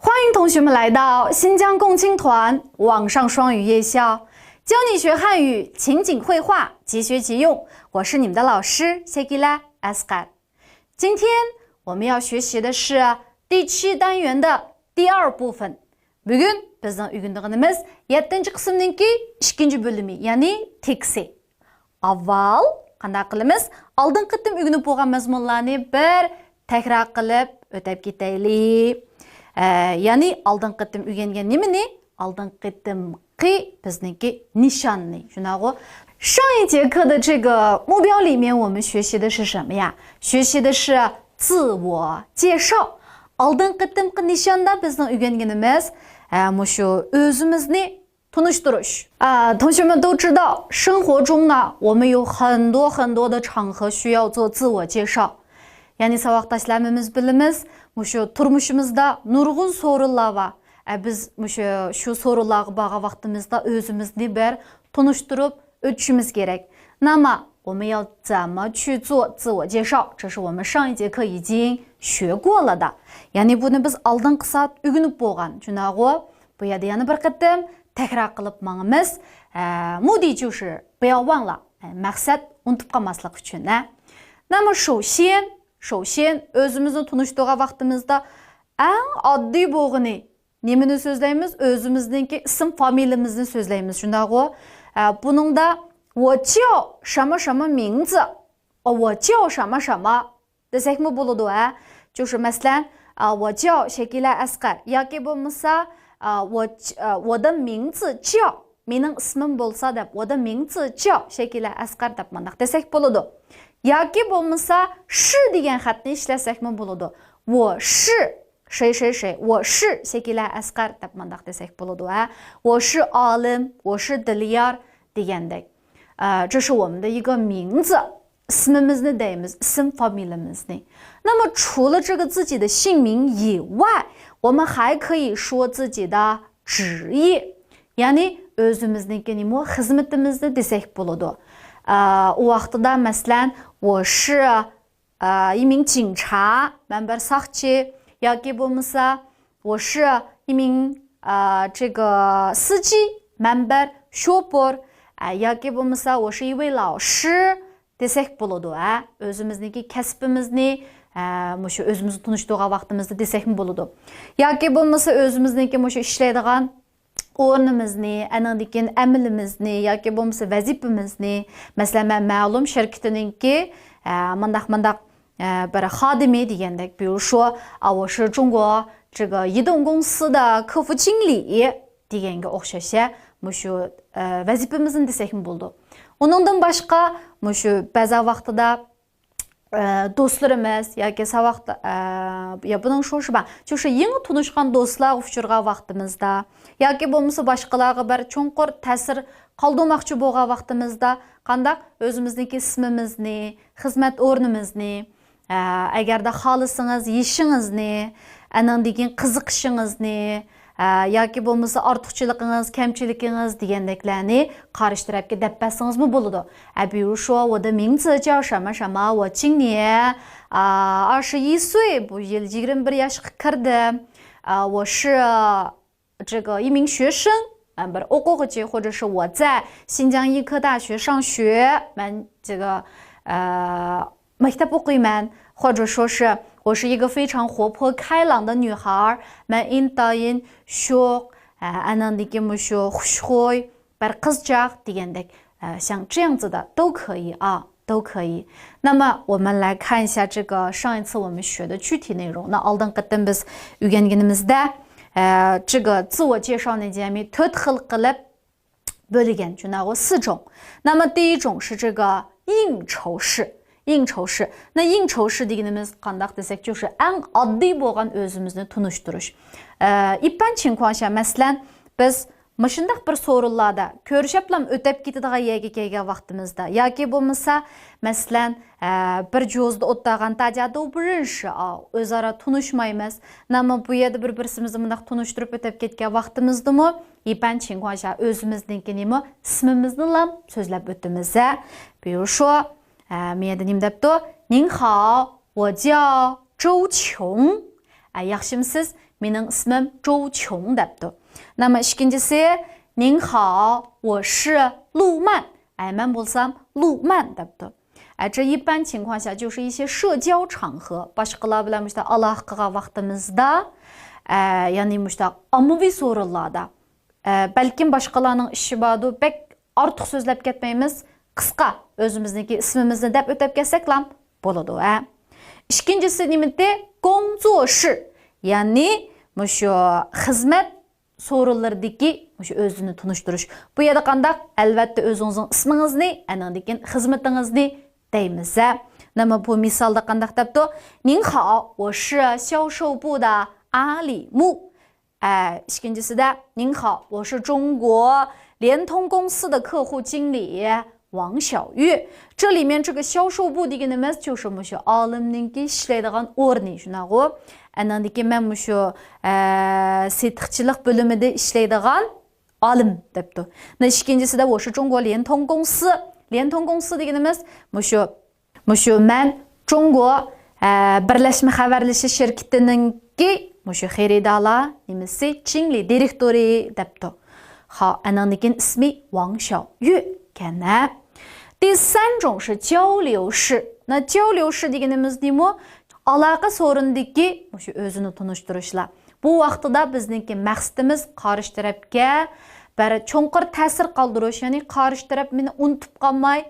欢迎同学们来到新疆共青团网上双语夜校，教你学汉语情景绘画，即学即用。我是你们的老师 Shekila Asghar。今天我们要学习的是第7单元的第2部分。Bugün bizning o'rganganimiz 7-chi qismninki 2-chi bölümü, ya'ni teksi. Avval qanday qilamiz? Oldingi qitim o'rganib bo'lgan mazmunlarni bir takror qilib o'tab ketaylik. Ya'ni oldingi qitim o'rgangan nimani? Oldingi qitimqi bizniki nishonni. Shunaqa. 上一节课的这个目标里面，我们学习的是什么呀？学习的是自我介绍。Oldingi qitimqi nishonda bizning o'rganganimiz mushu o'zimizni tunishtirish。同学们都知道，生活中呢，我们有很多的场合需要做自我介绍。Yani saboqdashlarimiz bilamiz, mushu turmushimizda nurg'un so'rinlar bor. Biz shu so'rinlarga borgan vaqtimizda o'zimizni bir tunishtirib o'tishimiz kerak. 那么我们要怎么去做自我介绍？这是我们上一节课已经学过了的。Yani buni biz oldingi soat o'rganib bo'lgan. Shunaqa, bu yerda yana bir qatim takror qilib mangamiz. Mudi 就是不要忘了，maqsad unutib qolmaslik uchun. 那么首先o'zimizni tunishtirgan vaqtimizda eng oddiy bo'lgani nimani so'zlaymiz? O'zimizningki ism familiyamizni so'zlaymiz. Shunaqa, buningda 我叫什么什么名字，我叫什么什么desekmi bo'ladi就是masalan我叫 Shekila Asghar yoki bo'lmasa我的名字叫 mening ismim bo'lsa deb 我的名字叫 Shekila Asghar deb mandaq desak bo'ladi. Yoki bo'lmasa 是 degan xatni ishlasakmi bo'ladi. 我是谁谁谁，我是 Shekila Asghar deb mandaq desak bo'ladi. 我是 olim, 我是 Dilyar degandek. 这是我们的一个名字 ismimizni deymiz, ism familiyamizni. 那么除了这个自己的姓名以外，我们还可以说自己的职业. Yani o'zimizniki nima xizmatimizni desak bo'ladi. U vaqtida masalan 我是一名警察, men bir soqchi, yoki bo'lmasa 我是一名这个司机, men bir shoför, yoki bo'lmasa 我是一位老师 desak bo'ladi. O'zimizniki kasbimizni mushu o'zimizni tunishtirgan vaqtimizda desakmi bo'ladi. Yoki bo'lmasa o'zimizniki mushu ishlaydigan o'rnimizni, anandikin amalimizni yoki bo'lmasa vazifamizni, masalan men ma'lum shirkatiningki mandaq bir xodimi degandek, 比如说我是中国这个移动公司的客服经理 deganga o'xshasha mushu vazifamizni desakmi bo'ldi. Uningdan boshqa mushu ba'zi vaqtida do'stlarimiz yoki saboqda ya buning sho'shi bor, 就是yangi tunishgan do'stlar uchirgan vaqtimizda yoki bo'lmasa boshqalarga bir cho'nqur ta'sir qoldirmoqchi bo'lgan vaqtimizda qandaq o'zimizniki ismimizni, xizmat o'rnimizni, agarda xohlasangiz yishingizni, anandikin qiziqishingizni yoki bo'lmasa ortiqchiligingiz, kamchiligingiz degandeklarni qarish tarafga deb bersangiz bo'ladi. 比如说我的名字叫什么什么，我今年21岁，bu yil 21 yoshga kirdim. 我是这个一名学生，bir o'quvchi, 或者是我在新疆医科大学上学， men 这个maktab o'qiyman, 或者说是我是一个非常活泼开朗的女孩， men intayin sho'q, anandiki mushu xushxo'y, bir qizchaq degandek, 像这样子的都可以都可以。那么我们来看一下这个上一次我们学的具体内容。那oldingi qatim biz o'rganganimizda这个自我介绍呢jami 4 xil qilib bo'lgan, shunaqa 4种。那么第一种是这个应酬式。应酬式. 那应酬式deganimiz qandaq desak, 就是eng oddiy bo'lgan o'zimizni tunishtirish. 一般情况下, masalan, biz mashundaq bir so'rinlarda ko'rishiblam o'tib ketadigan yerga kelgan vaqtimizda yoki bo'lmasa, masalan, bir jo'zda o'tirgan tajada u 不认识, o'zaro tunishmaymiz. 那么 bu yerda bir-birimizni bunday tunishtirib o'tib ketgan vaqtimizdami, 一般情况下 o'zimizniki nima ismimizni ham so'zlab o'tamiz. 比如说men nim debdi? 您好，我叫周琼。yaxshimisiz? mening ismim周琼 debdi. 那么 ikincisi 您好我是陆曼 men bo'lsam 陆曼 debdi. 这一般情况下就是一些社交场合boshqalar bilan aloqa qilgan vaqtimizda ya'ni ommaviy so'rinlarda balkim boshqalarning ishi bordu bek ortiq so'zlab ketmaymiz qisqa o'zimizniki ismimizni deb o'tab ketsak ham bo'ladi. Ikkinchisi nimada 工作室 ya'ni shu xizmat so'rinlaridagi o'zini tunishtirish. Bu yerda qandaq? Albatta o'zingizning ismingizni, anandikin xizmatingizni deymiz. Nima bu misolda qandaq debdi? 您好我是销售部的阿里木 ikincisida 您好我是中国联通公司的客户经理 王小月 这里面这个销售部 deganimiz 就是olimninki ishlaydigan o'rni shunaqa. Andan keyin men setiqchilik bo'limida ishlaydigan olim debdi. Ikkinchisida 我是中国联通公司 联通公司 deganimiz men 中国birlashma xabarlashish shirkatininki xaridorlar nimasi Chingli direktori debdi. Andan keyin ismi 王小月 kana. 第三种是交流式. 那交流式 deganimiz nima? Aloqa so'rindagi o'zini tunishtirishlar. Bu vaqtida bizningki maqsadimiz qarshi tarafga bir cho'nqir ta'sir qoldirish, ya'ni qarshi taraf meni unutib qolmay,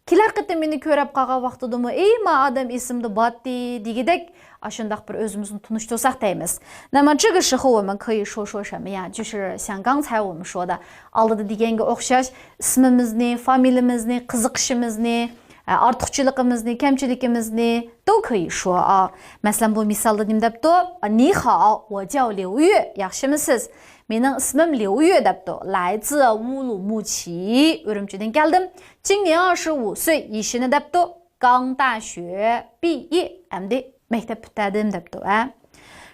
kelar qatim meni ko'rib qolgan vaqtidami, "Ey, men odam esimda botdi" degidek, ashundaq bir o'zimizni tunishtirsak deymiz. 那么这个时候我们可以说什么呀？就是像刚才我们说的 aldida deganga o'xshash ismimizni, familiyamizni, qiziqishimizni, ortiqchiligimizni, kamchiligimizni 都可以说啊. Masalan bu misolda nima debdi? 你好我叫刘月 yaxshimisiz? Mening ismim 刘月 debdi. 来自乌鲁木齐 Urumchidan keldim. 今年25岁 ishini debdi. 刚大学毕业 endi maktab bitirdim debdi.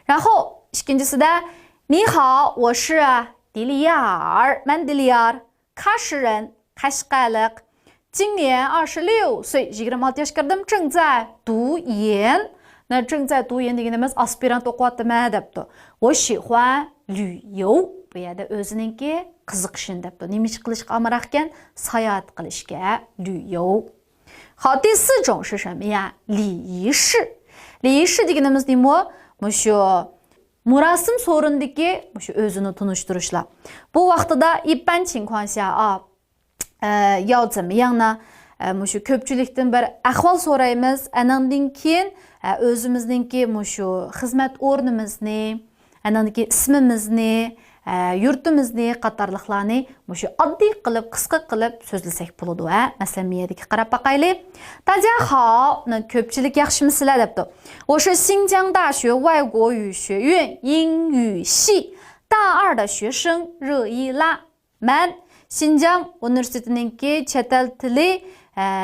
然后 ikincisida 你好我是迪利亚 men Diliyar 喀什人 Qashqarlik 今年26岁 26 yoshga kirdim 正在读研 那正在读研 deganimiz aspirant o'qiyapman debdi. 我喜欢旅游 bu yerda o'zininki qiziqishini debdi. Nima ish qilishga amroq ekan? Sayohat qilishga 旅游. 好，第四种是什么呀？礼仪式。礼仪式 deganimiz nima? Murasim so'rindagi o'zini tunishtirishlar. Bu vaqtida 一般情况下要怎么样呢? Ko'pchilikdan bir ahvol so'raymiz. Andan keyin o'zimizningki xizmat o'rnimizni, andan keyin ismimizni, yurtimizni, qatorliqlarni oddiy qilib, qisqa qilib so'zlasak bo'ladi. Masalan, men yerga qarab boqaylik. 大家好, ko'pchilik yaxshimisizlar debdi. 我是新疆大学外国语学院英语系大二的学生热依拉. Men Xinjiang universitetininki chet el tili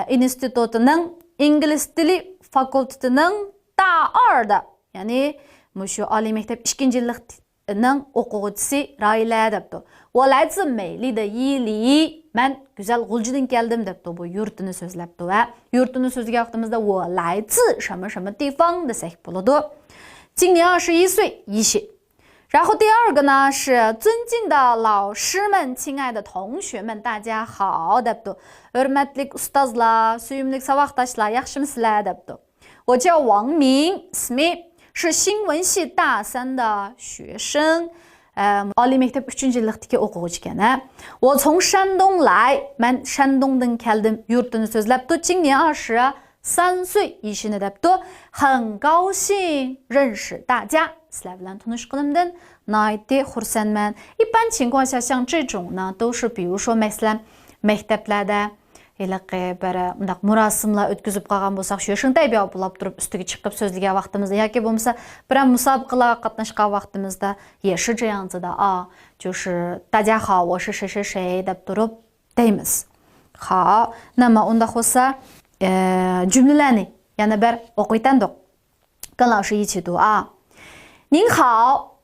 institutining ingliz tili fakultetining 大二的 ya'ni oliy maktab 2 yillikning o'quvchisi Raila debdi. 我来自美丽的伊犁 men güzel G'uljidan keldim debdi. Bu yurtini so'zlabdi va yurtini so'zga vaqtimizda 我来自什么什么地方 desak bo'ladi. 今年21岁 20. 然后第二个呢是尊敬的老师们 亲爱的同学们 大家好 debdi. Hurmatli ustozlar, suyumli saboqdoshlar, yaxshimisizlar debdi. 我叫王明 ismi 是新闻系大三的学生 oliy maktab 3 yillikdagi o'quvchi ekan. 我从山东来 men Shandongdan keldim yurtini so'zlabdi. 今年23岁 ishini debdi. 很高兴认识大家 sizlar bilan tanishganimdan nihoyatda xursandman. 一般情况下像这种呢都是比如说 masalan maktablarda bir murasimlar o'tkazib qolgan bo'lsak, 学生代表bo'lib turib ustiga chiqib so'zlagan vaqtimizda yoki bo'lmasa bir musobaqalarga qatnashgan vaqtimizda 也是这样子的啊，就是大家好，我是谁谁谁 deb turib deymiz. 好，那么unda bo'lsa jumlalarni yana bir o'qiytandik. 跟老师一起读啊。您好，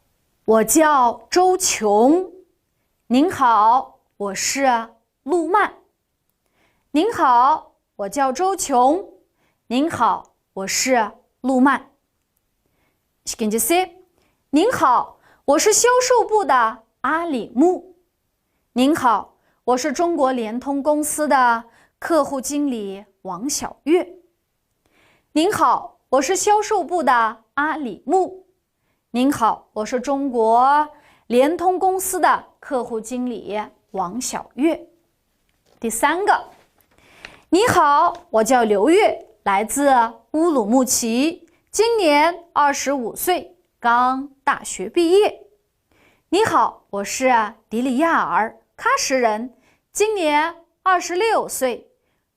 我叫周琼。您好，我是陆曼。您好，我叫周琼。您好，我是陆曼。ikincisi, 您好，我是销售部的阿里木。您好，我是中国联通公司的客户经理王小月。您好，我是销售部的阿里木。您好，我是中国联通公司的客户经理王小月。第三个，你好，我叫刘月，来自乌鲁木齐，今年25岁，刚大学毕业。你好，我是迪里亚尔，喀什人，今年26岁，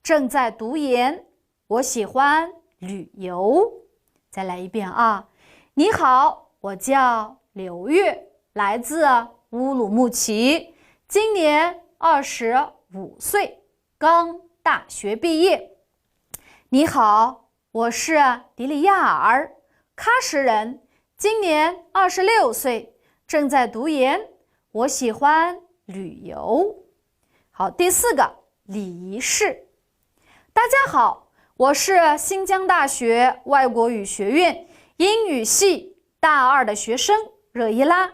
正在读研。我喜欢旅游。再来一遍啊！你好，我叫刘月，来自乌鲁木齐，今年25岁，刚大学毕业。你好，我是迪里亚尔，喀什人，今年26岁，正在读研。我喜欢旅游。好，第四个，礼仪式。大家好，我是新疆大学外国语学院英语系大2的学生热依拉，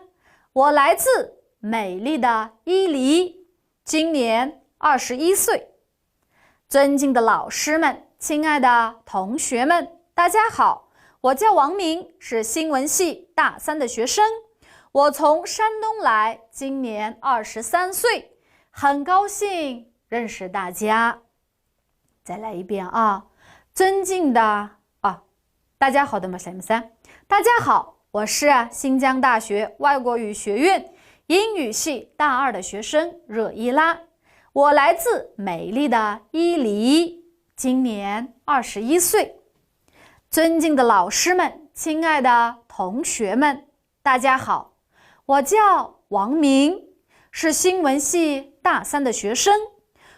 我来自美丽的伊犁，今年21岁。尊敬的老师们，亲爱的同学们，大家好，我叫王明，是新闻系大3的学生，我从山东来，今年23岁，很高兴认识大家。再来一遍啊！尊敬的大家好的吗？大家好，我是新疆大学外国语学院英语系大2的学生热依拉，我来自美丽的伊犁，今年21岁。尊敬的老师们，亲爱的同学们，大家好，我叫王明，是新闻系大3的学生，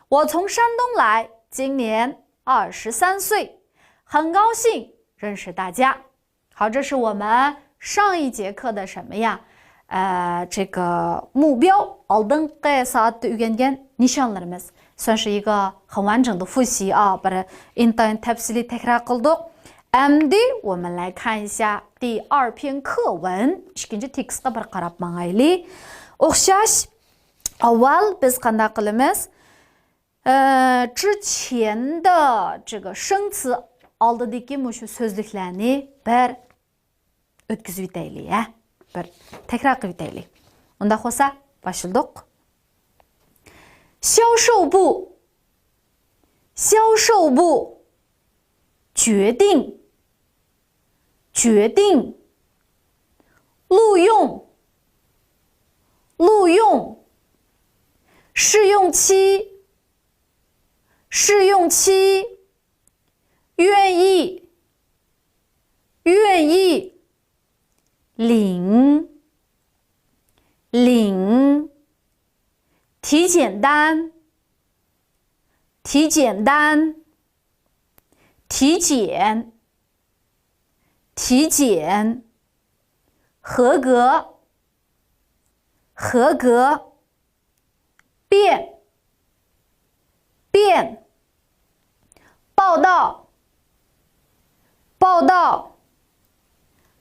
我从山东来，今年23岁，很高兴认识大家。好，这是我们上一节课的什么呀？这个目标алдыңғы сағатты үйренген нишанларымыз，算是一个很完整的复习啊。把它интайн тәпсилий тәкрар қылдық。әмді我们来看一下第2篇课文。Ikkinchi текстқа бір қарап маңайлы. ұқсас авал біз қандай қылымыз？之前的这个生词алдыдеки мұшы сөздікләні бір өткізіп етәйлі, бір тәкрар қылып етәйлі. Онда қоса başladık. 销售部决定录用试用期愿意领体检单体检合格变报道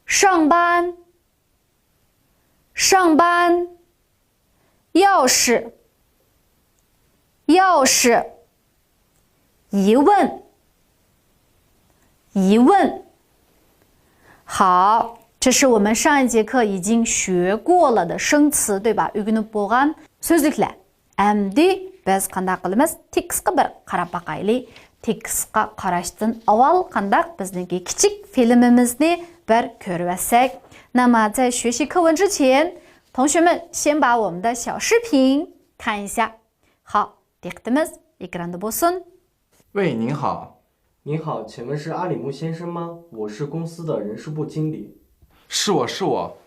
上班钥匙疑问。好，这是我们上一节课已经学过了的生词，对吧？үйреніп болған сөздіклер. Әмді біз қандай қылымыз? Текстқа бір қарап бақайлы. Текстқа қараштан авал қандай біздіңге кичик фильмімізді бір көріп әсәк. 那么在学习课文之前，同学们先把我们的小视频看一下。好，dikkatimiz ekranda bo'lsin。喂，您好。您好，请问是阿里木先生吗？我是公司的人事部经理。是我。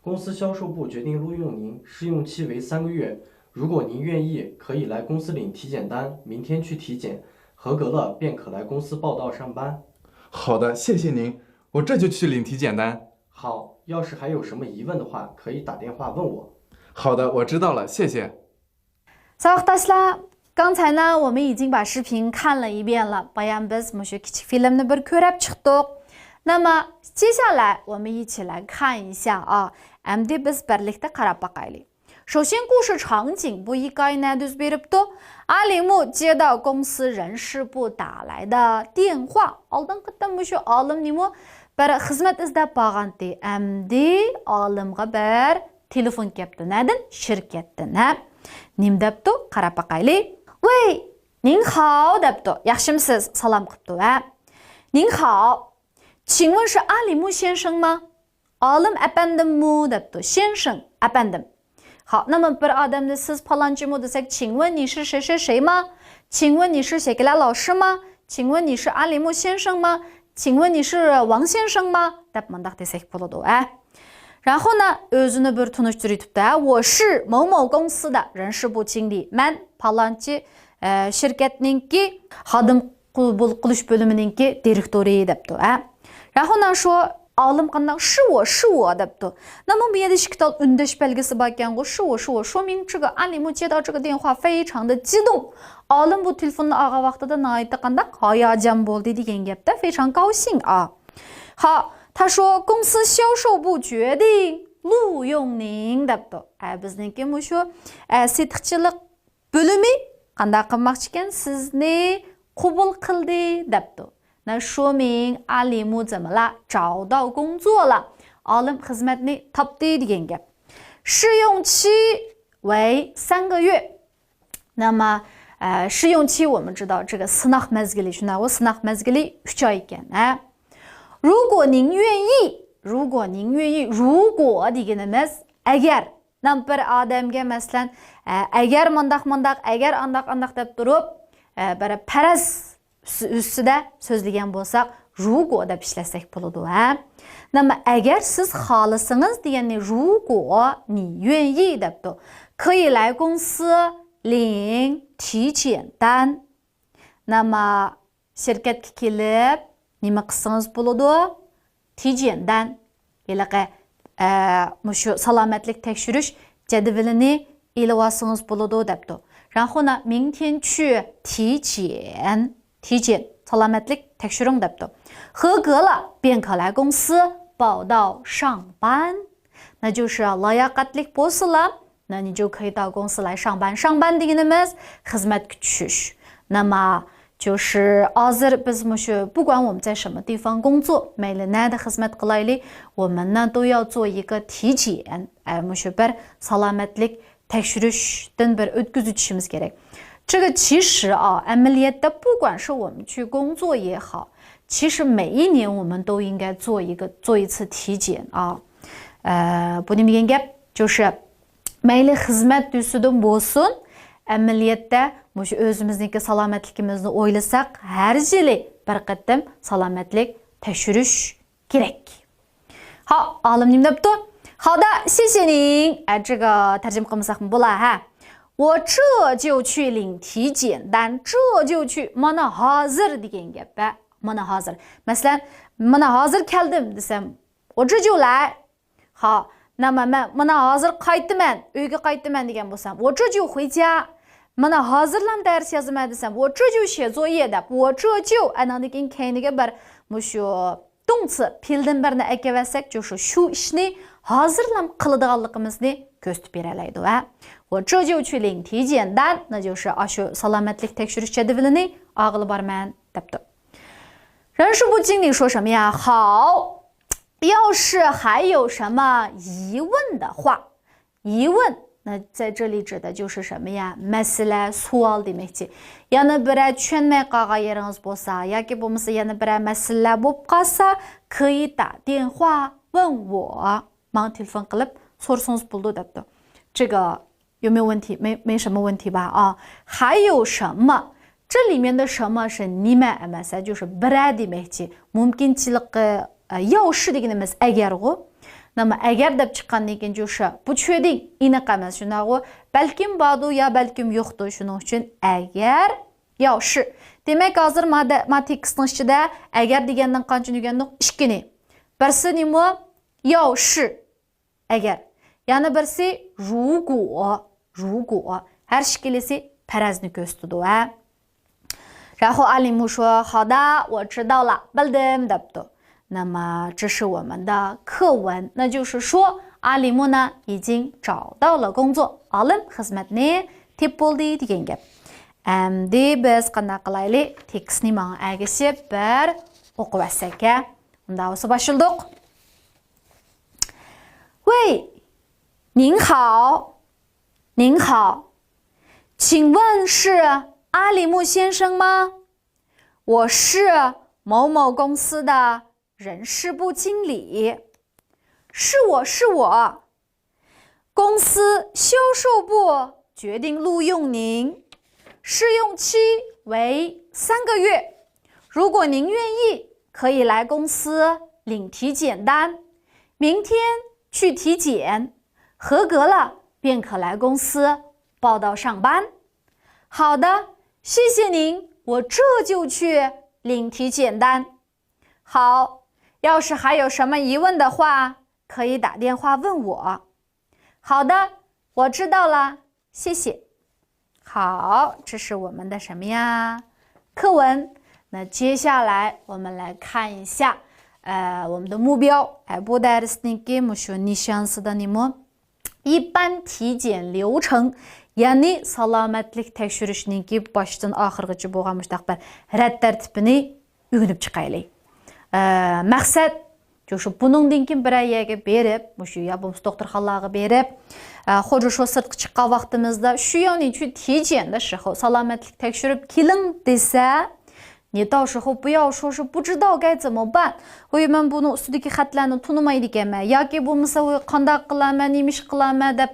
公司销售部决定录用您，试用期为3个月。如果您愿意，可以来公司领体检单，明天去体检，合格了便可来公司报到上班。好的，谢谢您，我这就去领体检单。好，要是还有什么疑问的话，可以打电话问我。好的，我知道了，谢谢。Sağ刚才呢，我们已经把视频看了一遍了。Баян біз мүші кичик фильмні бір көріп шықтық. 那么接下来我们一起来看一下啊 Әмді біз бірлікті қарап бақайлы. 首先故事场景不一该呢就是беріпті. 阿里木接到公司人事部打来的电话. Алдыңғыда мұшы алым нему бір қызмет іздеп бағанды. Әмді алымға бір telefon кепті. Нәдің? Şirkettен. Нем депті? Қарап бақайлы. Вей, 您好 депті. Яқшымсыз салам қыпты. 您好. 请问是阿里木先生吗? Alım efendim mu депті. 先生 efendim. 好，那么bir adamda siz palancı mı desek, 请问你是谁谁谁吗? 请问你是谢吉拉老师吗? 请问你是阿里木先生吗? 请问你是王先生吗? деп мындақ desek болады. 然后呢, özünü bir tunuşturuyup我是某某公司的人事部经理. Mən palancı şirketninki hadım qubul qilish bölümüninki direktori депті. 然后呢说 Alım qandaq 是我 депті. 那么别的是到үндөш belgisi бар екен ғой 是我说明这个阿里木接到这个电话非常的激动. Alım bu telefonunu ağa vaqtida nayıtı qandaq hayacan болды деген gapda 非常高兴啊. 好, 他说公司销售部决定录用您 депті. Bizningki mushu setiqchilik bölümü qandaq qilmoqchi ekan sizni qabul qildi депті. 那说明阿里木怎么了？找到工作了。Alım hizmetini tapdı деген gap. 试用期为3个月。那么试用期我们知道这个sınaq mezgili şuna o sınaq mezgili 3 ay ekan. 如果您愿意 如果deganimiz agar bir odamga masalan agar mundaq agar andaq deb turib bir paraz üstüde sözlegen bolsak, 如果 deb işlesek buludu. 那么 eğer siz halısınız diyeni 如果你愿意 debdi. 可以来公司领体检单. 那么 şirketke kelip nima qilsangiz buludu? 体检单. Yılaqı mushu salametlik tekshirish jadvalini ilib olsangiz buludu debdi. 然后呢明天去体检 体检 salametlik tekshirung debdi. 合格了便可来公司报到上班. 那就是 layaqatlik bo'lsa了 那你就可以到公司来上班. 上班 deganimiz xizmatga tushish. 那么就是 hozir biz不管我们在什么地方工作 mayli nada xizmat qilaylik 我们呢都要做一个体检. bir salametlik tekshirishdan bir o'tkazishimiz kerak. 这个其实啊 ameliyatda 不管是我们去工作也好 其实每一年我们都应该做一次体检啊 bu nima degan gap 就是mayli xizmat tusidan bo'lsin ameliyatda mushu o'zimizniki salomatligimizni o'ylasak har yili bir qatam salomatlik tekshirish kerak. 好 olim nima debdi? 好的谢谢您 这个 tarjima qilmasak bo'lar ha 我这就去领体检单 这就去 mana hozir degan gap. mana hozir. Masalan, mana hozir keldim desem, 我这就来. 好, 那么 mana hozir qaytdiman, uyga qaytdiman degan bo'lsam, 我这就回家. Mana hozirlam dars yozaman desem, 我这就写作业 deb, 我这就 anandikin keyniga bir mushu 动词 fe'ldan birini akaversak, 就是 shu ishni hozirlam qiladiganligimizni ko'rsatib beradi va 我这就去领体检单 那就是 shu salomatlik tekshirish jadvalini og'ilib borman debdi. 人事部经理说什么呀? 好，要是还有什么疑问的话 疑问 那在这里指的就是什么呀? Mesele, sual demekçi. Yani birə tushunmay qolgan yeringiz bo'lsa yoki bo'lmasa yana birə masala bo'lib qolsa 可以打电话问我 menga telefon qilib so'rasangiz bo'ldi debdi. 这个有没有问题? 没什么问题吧啊? 还有什么? 这里面的什么是 nima emas, 就是 birə demekçi. Mumkinchiligi 要是 deganimiz agar g'u. 那么 agar deb chiqqandan keyin 就是不确定 aniq emas shunaqu balkim bordu yo balkim yo'qdi shuning uchun agar 要是 demak hozir ma tekstning ichida agar degandan qancha degandik 2 ni birsi nima 要是 agar yana birsi 如果 har ikkalasi parazni ko'rsatadi va 然后阿里木说好的我知道了 bildim debdi. 那么这是我们的课文，那就是说阿里木呢已经找到了工作。Alım xizmatni tep bo'ldi degan gap. Endi biz qanday qilaylik? Tekstni menga ergishib bir o'qib olsak. Unda o'qib boshildik. 喂，您好，您好，请问是阿里木先生吗？我是某某公司的人事部经理。是我。公司销售部决定录用您，试用期为3个月。如果您愿意，可以来公司领体检单，明天去体检，合格了便可来公司报到上班。好的，谢谢您，我这就去领体检单。好，要是还有什么疑问的话，可以打电话问我。好的，我知道了，谢谢。好，这是我们的什么呀？课文。那接下来我们来看一下，我们的目标。Bu dersdagi mushu nishansida nima? 一般体检流程, ya'ni salomatlik tekshirishniki boshdan oxirigacha bo'lgan mushtaq bir rad tartibini o'rganib chiqaylik. Maqsad就是buningdan keyin bir yerga berib, mushu ya bo'lmasa doktorxonalarga berib, 或者说 sirtqa chiqqan vaqtimizda shu yerni去体检的时候 salomatlik tekshirib keling desa, 你到时候不要说是不知道该怎么办. Voy men buni ustidagi xatlarni tunimaydi ekanman yoki bo'lmasa voy qanday qilaman, nima ish qilaman deb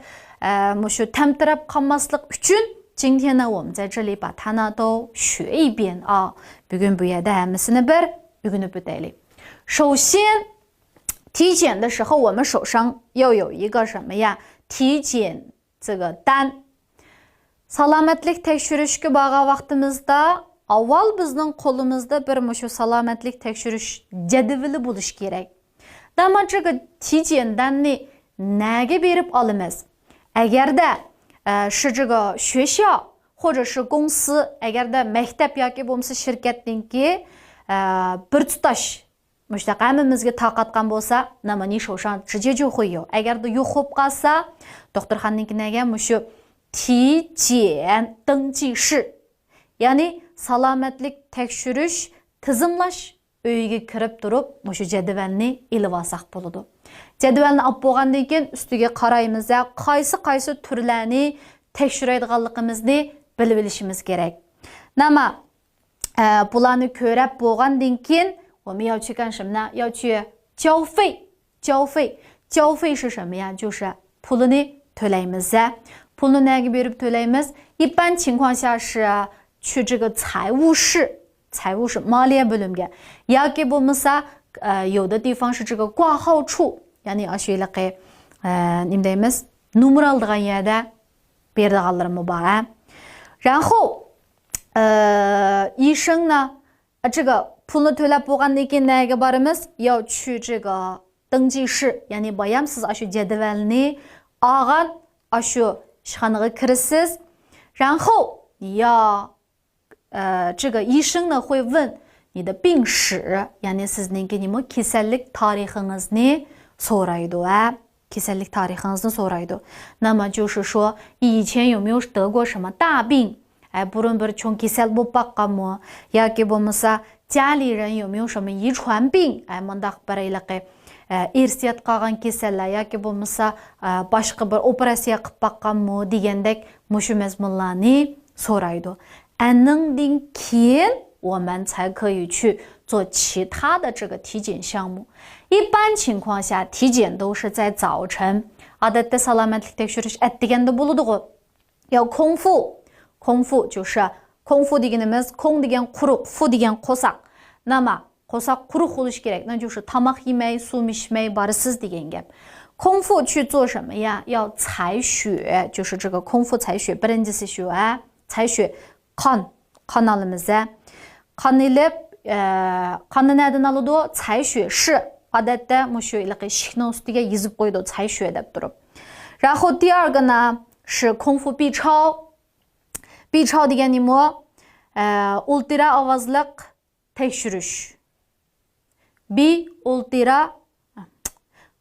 mushu tamtirab qolmaslik uchun 今天呢我们在这里把它呢都学一遍啊. Bugun bu yerda hammasini bir o'rganib o'taylik. 首先体检的时候我们手上要有一个什么呀？体检这个单. Salomatlik tekshirishga borgan vaqtimizda avval bizning qo'limizda bir mushu salomatlik tekshirish jadvali bo'lishi kerak. Ama 这个体检单ni nega berib olamiz? Agarda是这个学校或者是公司, agarda maktab yoki bo'lmasa shirkatniki bir tutash mushtaq hammamizga tarqatgan bo'lsa, nima ni 手上直接就会有. Agarda yo'q bo'lib qolsa, doktorxonanikinaga mushu 体检登记室, ya'ni salomatlik tekshirish, tizimlash uyiga kirib turib, mushu jadvalni ilib olsak bo'ladi. Jadvalni olib bo'lgandan keyin ustiga qaraymiz, qaysi turlarni tekshiradiganligimizni bilib olishimiz kerak. Nima? Bularni ko'rib bo'lgandan keyin 我们要去干什么呢？要去交费。交费是什么呀？就是 pulni to'laymiz. Pulni nega berib to'laymiz? 一般情况下是去这个财务室 maliye bölümge. yoki bo'lmasa有的地方是这个挂号处, ya'ni ashulaqa nima deymiz? Nomer oldigan yerda beradiganlarimiz bor. 然后医生呢这个 pulni to'lab bo'lgandan keyin nega boramiz? 要去这个登记室, ya'ni bayam siz shu jadvalni olgan shu ishxonaga kirasiz. 然后你要这个医生呢会问你的病史, ya'ni sizning nima kasallik tarixingizni so'raydi. Kasallik tarixingizni so'raydi. 那么就是说以前有没有得过什么大病? burun bir cho'ng kasal bo'lib boqqanmi? yoki bo'lmasa 家里人有没有什么遗传病? Mundaq bir irsiyat qolgan kasallar yoki bo'lmasa boshqa bir operatsiya qilib boqqanmi degandek mushu mazmunlarni so'raydi. Andan keyin 我们才可以去做其他的这个体检项目. 一般情况下体检都是在早晨. Odatda salomatlik tekshirish atdiganda bo'ladi. 要空腹. 空腹就是空腹deganimiz kong degan quruq, fu degan qo'saq. Nima? Qo'saq quruq bo'lishi kerak. 那就是tamoq yemay, suv ichmay borasiz degan gap. 空腹去做什么呀？要采血, 就是这个空腹采血. Birinchisi shu, 采血 qon olamiz. Qon ilib, qonni nereden oladi? 采血室. Odatda mushu ishikning ustiga yozib qo'ydi 采血 deb turib. 然后第二个呢是空腹 B 超. B 超 degani nima? Ultra ovozliq tekshirish. bi o'ltira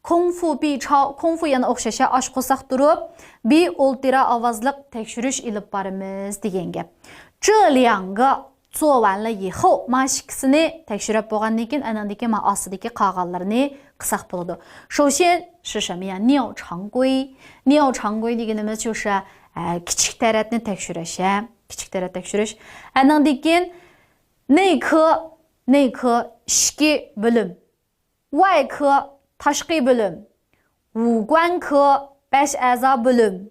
Kung fu bi chao, kung fu yana o'xshasha osh qo'saq turib, bi o'ltira ovozliq tekshirish ilib boramiz degan gap. 这两个做完了以后, mana ikkisini tekshirib bo'lgandan keyin anandagi mana ostidagi qolganlarini qilsak bo'ladi. 首先是什么呀? 尿常规. 尿常规deganimiz 就是kichik taratni tekshirish, kichik tarat tekshirish. Anandan keyin内科 ishki bo'lim, 外科 tashqi bo'lim, 五官科 besh a'zo bo'lim.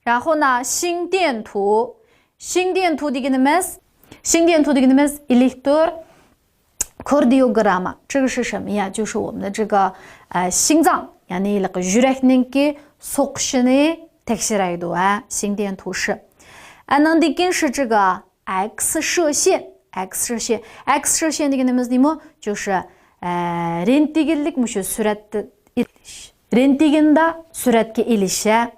然后呢, 心电图 deganimiz elektr kardiogramma. 这个是什么呀? 就是我们的这个心脏, yani yurakninki so'qishini tekshiraydi, 心电图是. Anandan keyin 是这个 X 射线 X 射线 deganimiz nima? 就是rentgenlik mushu suratni ilish. Rentgenda suratga ilish.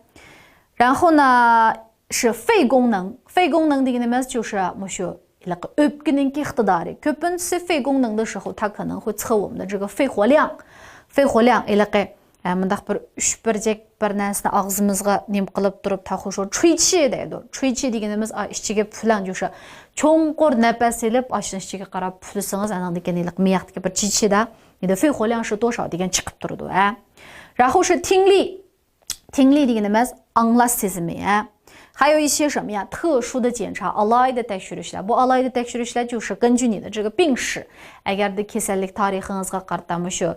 然后呢是肺功能 deganimiz 就是mushu o'pkaninki iqtidori. Ko'pincha 肺功能的时候它可能会测我们的这个肺活量 mundaq bir 3-1 bir narsani og'zimizga nim qilib turib taxusho chuychi deydi. Chuychi deganimiz ichiga pulan 就是cho'nqur nafas ilib oshni ichiga qarab pulsangiz anandan keyin miyaqdagi bir chichida你的肺活量是多少 degan chiqib turadi. 然后是听力 deganimiz anglash sezimi. 还有一些什么呀? 特殊的检查 alayda tekshirishlar. Bu alayda tekshirishlar 就是根据你的这个病史. Agarda kasallik tarixingizga qarata mushu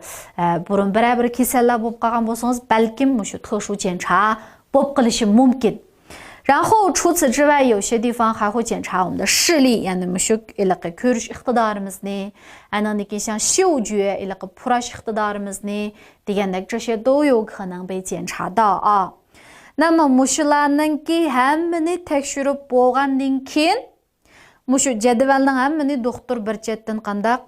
burun bir kasallar bo'lib qolgan bo'lsangiz, balkim mushu 特殊检查 bo'lib qilishi mumkin. 然后除此之外有些地方还会检查我们的视力, yani mushu ko'rish iqtidorimizni, anandan keyin 像嗅觉 purash iqtidorimizni degandek 这些都有可能被检查到啊. 那么 mushularninki hammani tekshirib bo'lgandan keyin mushu jadvalning hammani doktor bir chetdan qandaq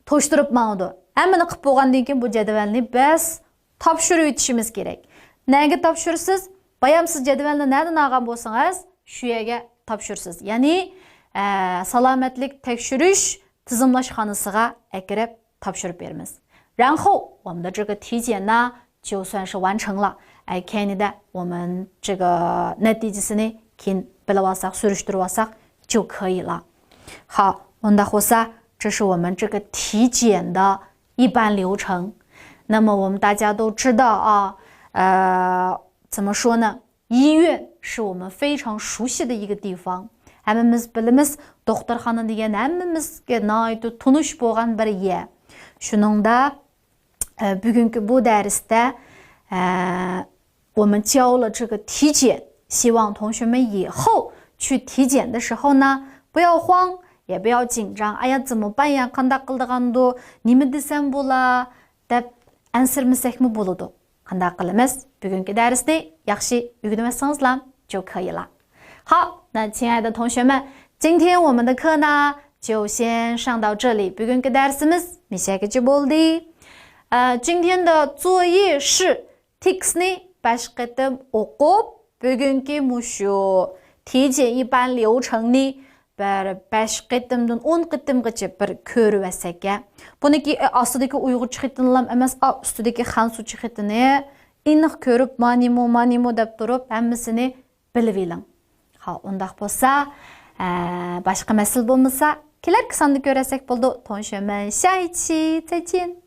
to'shtirib mangdi. Hammani qilib bo'lgandan keyin bu jadvalni biz topshirib o'tishimiz kerak. Nega topshirsiz? Bayam siz jadvalni nereden olgan bo'lsangiz, shu yerga topshirsiz. Ya'ni salomatlik tekshirish tizimlashxonasiga akirib topshirib beramiz. 然后我们的这个体检呢就算是完成了. 看你的我们这个 natijasini keyin bilib olsak, surishtirib olsak 就可以了. 好, unda bo'lsa 这是我们这个体检的一般流程. 那么我们大家都知道啊，怎么说呢? 医院是我们非常熟悉的一个地方. Hammamiz bilamiz, doktorxona degan hammamizga noyat tunish bo'lgan bir yer. Shuningda bugungi bu darsda 我们教了这个体检，希望同学们以后去体检的时候呢，不要慌，也不要紧张。哎呀，怎么办呀? Qanday qildiganda, nima desam bo'la deb ansirmasakmi bo'ladi. Qanday qilamiz? Bugungi darsni yaxshi o'rganmasangizlar 就可以了. 好，那亲爱的同学们，今天我们的课呢就先上到这里. Bugungi darsimiz mishagacha bo'ldi. 今天的作业是 tekstni 5 qatim o'qib, bugungi mushu 体检一般流程ni bir 5 qatimdan 10 qatimgacha bir ko'rib olsak. Buniki ostidagi uyg'urcha xatlar emas, ustidagi xansucha xatini aniq ko'rib, manimo deb turib, hammasini bilib oling. Ha, undaq bo'lsa, boshqa masala bo'lmasa, kelar sonda ko'rasak bo'ldi. 同学们，下一期再见。